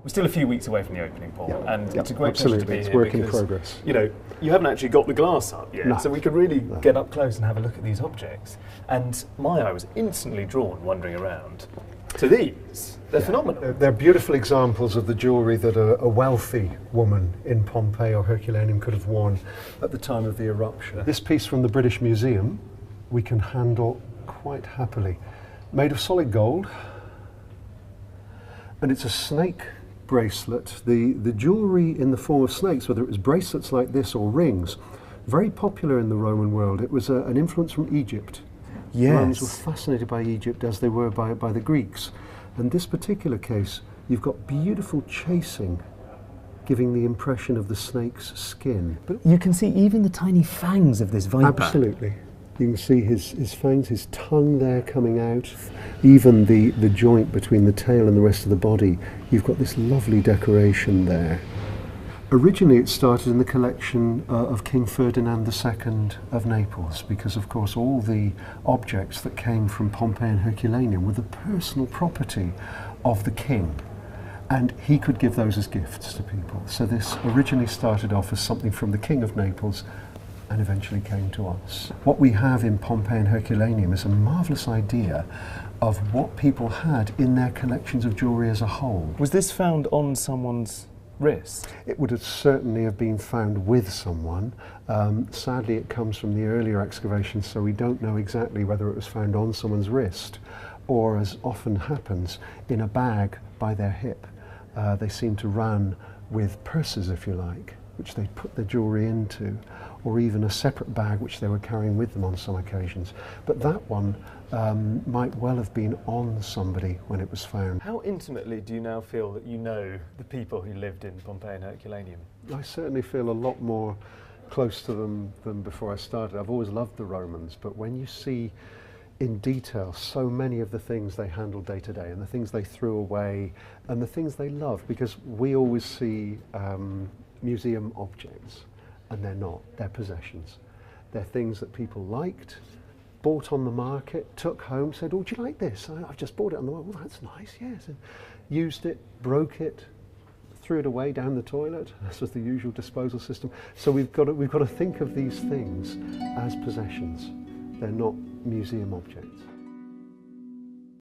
We're still a few weeks away from the opening, Paul, and it's a great absolutely. pleasure to be It's here work in because, progress. you know, you haven't actually got the glass up yet, No. so we could really get up close and have a look at these objects. And my eye was instantly drawn, wandering around, to these. They're phenomenal. They're beautiful examples of the jewellery that a wealthy woman in Pompeii or Herculaneum could have worn at the time of the eruption. This piece from the British Museum we can handle quite happily. Made of solid gold, and it's a snake bracelet. The jewellery in the form of snakes, whether it was bracelets like this or rings, very popular in the Roman world. It was an influence from Egypt. Yes. Romans were fascinated by Egypt as they were by the Greeks. In this particular case, you've got beautiful chasing, giving the impression of the snake's skin. But you can see even the tiny fangs of this viper. Absolutely. You can see his fangs, his tongue there coming out, even the joint between the tail and the rest of the body. You've got this lovely decoration there. Originally it started in the collection of King Ferdinand II of Naples, because of course all the objects that came from Pompeii and Herculaneum were the personal property of the king, and he could give those as gifts to people. So this originally started off as something from the King of Naples and eventually came to us. What we have in Pompeii and Herculaneum is a marvellous idea of what people had in their collections of jewellery as a whole. Was this found on someone's wrist? It would have certainly have been found with someone. Sadly, it comes from the earlier excavations, so we don't know exactly whether it was found on someone's wrist or, as often happens, in a bag by their hip. They seem to run with purses, if you like, which they put their jewellery into, or even a separate bag which they were carrying with them on some occasions. But that one might well have been on somebody when it was found. How intimately do you now feel that you know the people who lived in Pompeii and Herculaneum? I certainly feel a lot more close to them than before I started. I've always loved the Romans, but when you see in detail so many of the things they handled day to day and the things they threw away and the things they loved, because we always see museum objects, and they're not, they're possessions. They're things that people liked, bought on the market, took home, said, oh, do you like this? I've just bought it on the market. Well, that's nice, yes. And used it, broke it, threw it away down the toilet. This was the usual disposal system. So we've got to think of these things as possessions. They're not museum objects.